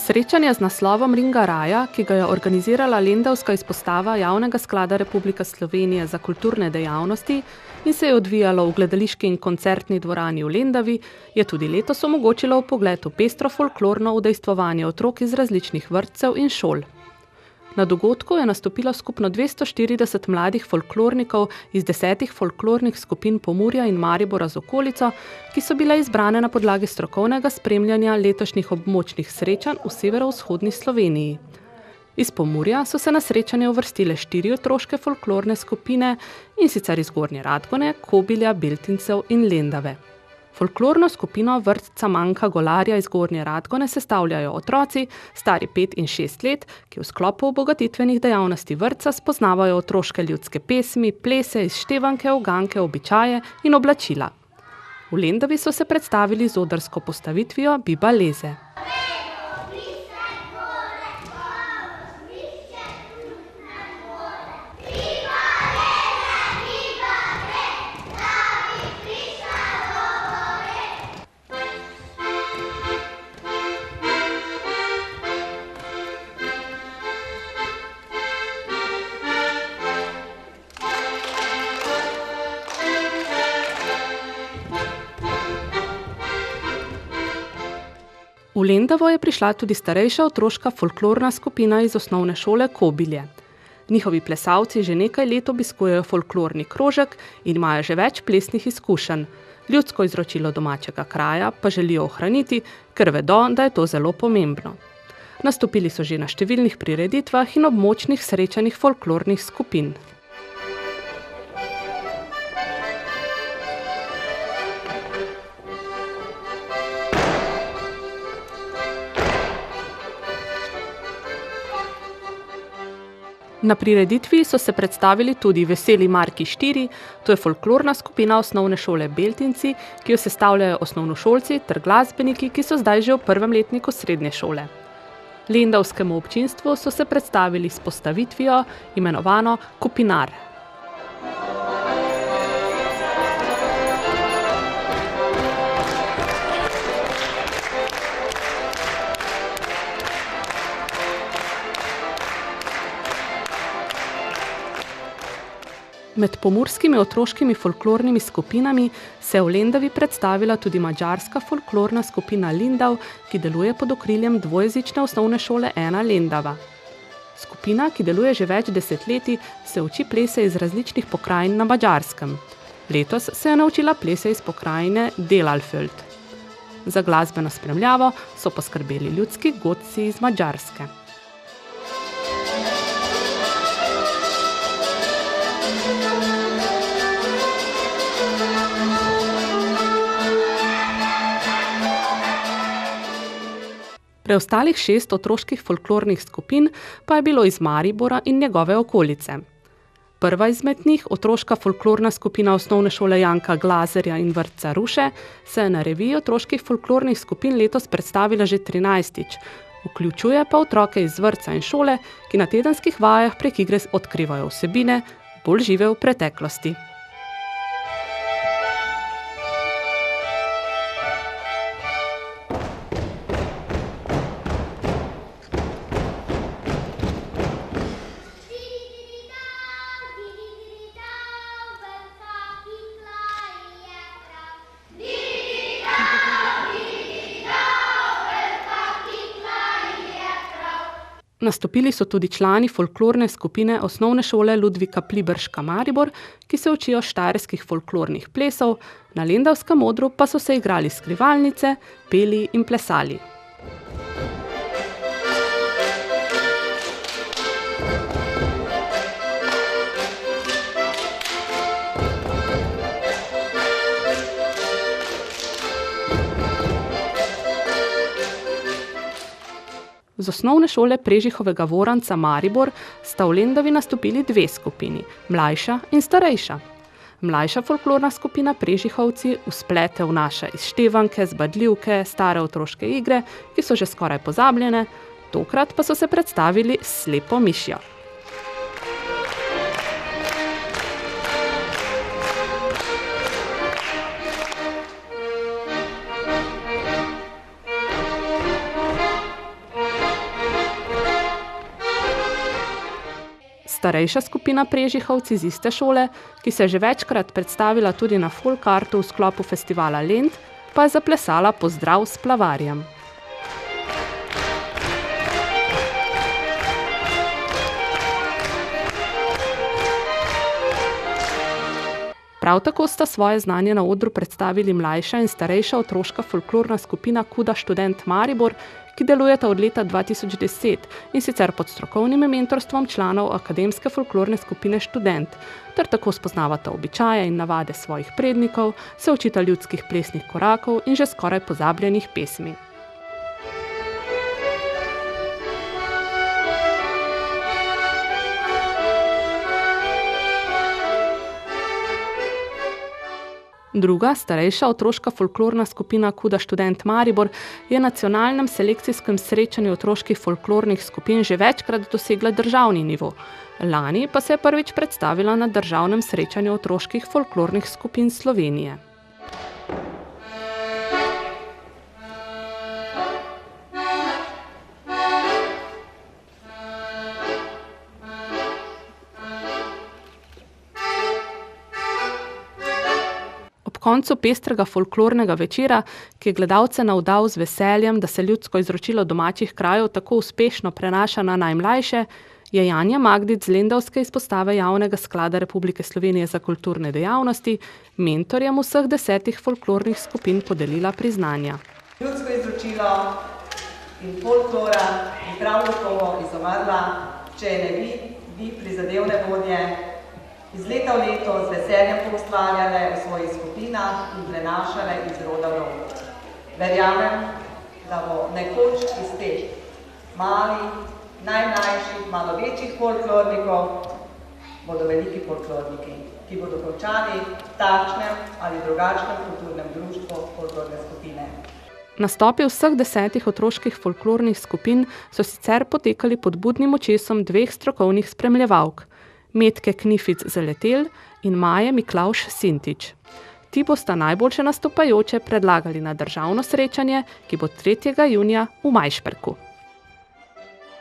Srečanje z naslovom Ringa raja, ki ga je organizirala lendavska izpostava Javnega sklada Republike Slovenije za kulturne dejavnosti in se je odvijalo v gledališki in koncertni dvorani v Lendavi, je tudi letos omogočilo vpogled v pestro folklorno udejstvovanje otrok iz različnih vrtcev in šol. Na dogodku je nastopilo skupno 240 mladih folklornikov iz 10 folklornih skupin Pomurja in Maribora z okolico, ki so bile izbrane na podlagi strokovnega spremljanja letošnjih območnih srečanj v severovzhodni Sloveniji. Iz Pomurja so se na srečanje uvrstile 4 otroške folklorne skupine, in sicer iz Gornje Radgone, Kobilja, Beltincev in Lendave. Folklorno skupino vrtca Manka Golarja iz Gornje Radgone sestavljajo otroci, stari 5 in 6 let, ki v sklopu obogatitvenih dejavnosti vrtca spoznavajo otroške ljudske pesmi, plese, izštevanke, uganke, običaje in oblačila. V Lendavi so se predstavili z odrsko postavitvijo Biba Leze. V Lendavo je prišla tudi starejša otroška folklorna skupina iz osnovne šole Kobilje. Njihovi plesalci že nekaj let obiskujejo folklorni krožek in imajo že več plesnih izkušenj. Ljudsko izročilo domačega kraja pa želijo ohraniti, ker vedo, da je to zelo pomembno. Nastopili so že na številnih prireditvah in območnih srečanjih folklornih skupin. Na prireditvi so se predstavili tudi Veseli Marki 4, to je folklorna skupina osnovne šole Beltinci, ki jo sestavljajo osnovnošolci ter glasbeniki, ki so zdaj že v prvem letniku srednje šole. Lendavskemu občinstvu so se predstavili s postavitvijo, imenovano Kopinar. Med pomurskimi otroškimi folklornimi skupinami se je v Lendavi predstavila tudi madžarska folklorna skupina Lindav, ki deluje pod okriljem dvojezične osnovne šole 1 Lendava. Skupina, ki deluje že več desetletij, se uči plese iz različnih pokrajin na Madžarskem. Letos se je naučila plese iz pokrajine Delalföld. Za glasbeno spremljavo so poskrbeli ljudski godci iz Madžarske. Preostalih 6 otroških folklornih skupin pa je bilo iz Maribora in njegove okolice. Prva izmed njih, otroška folklorna skupina osnovne šole Janka Glazerja in vrtca Ruše, se je na reviji otroških folklornih skupin letos predstavila že 13-tič. Vključuje pa otroke iz vrtca in šole, ki na tedenskih vajah prek igre odkrivajo vsebine, bolj žive v preteklosti. Nastopili so tudi člani folklorne skupine osnovne šole Ludvika Pliberška Maribor, ki se učijo štajerskih folklornih plesov, na lendavskem odru pa so se igrali skrivalnice, peli in plesali. Z osnovne šole Prežihovega Voranca Maribor sta v Lendavi nastopili 2 skupini, mlajša in starejša. Mlajša folklorna skupina Prežihovci v splete vnaša izštevanke, zbadljivke, stare otroške igre, ki so že skoraj pozabljene, tokrat pa so se predstavili s Slepo mišjo. Starejša skupina Prežihovci iz iste šole, ki se je že večkrat predstavila tudi na Folkartu v sklopu festivala Lent, pa je zaplesala Pozdrav s plavarjem. Prav tako sta svoje znanje na odru predstavili mlajša in starejša otroška folklorna skupina Kuda študent Maribor, ki delujeta od leta 2010 in sicer pod strokovnim mentorstvom članov akademske folklorne skupine Študent, ter tako spoznavata običaje in navade svojih prednikov, se učita ljudskih plesnih korakov in že skoraj pozabljenih pesmi. Druga, starejša otroška folklorna skupina Kuda študent Maribor je na nacionalnem selekcijskem srečanju otroških folklornih skupin že večkrat dosegla državni nivo. Lani pa se je prvič predstavila na državnem srečanju otroških folklornih skupin Slovenije. Ob koncu pestrega folklornega večera, ki je gledalce navdal z veseljem, da se ljudsko izročilo domačih krajev tako uspešno prenaša na najmlajše, je Janja Magdič z lendavske izpostave Javnega sklada Republike Slovenije za kulturne dejavnosti mentorjem vseh 10 folklornih skupin podelila priznanja. Ljudsko izročilo in folklora bi prav gotovo izumrla, če je ne bi vi prizadevne vodje iz leta v leto z veseljem poustvarjale v svojih skupinah in prenašale iz roda v rod. Verjamem, da bo nekoč iz teh malih, najmlajših, malo večjih folklornikov bodo veliki folklorniki, ki bodo končali v takšnem ali drugačnem kulturnem društvu folklorne skupine. Nastopi vseh 10 otroških folklornih skupin so sicer potekali pod budnim očesom 2 strokovnih spremljevalk, Metke Knific Zaletel in Maje Miklavž Sintič. Ti bosta najboljše nastopajoče predlagali na državno srečanje, ki bo 3. junija v Majšperku.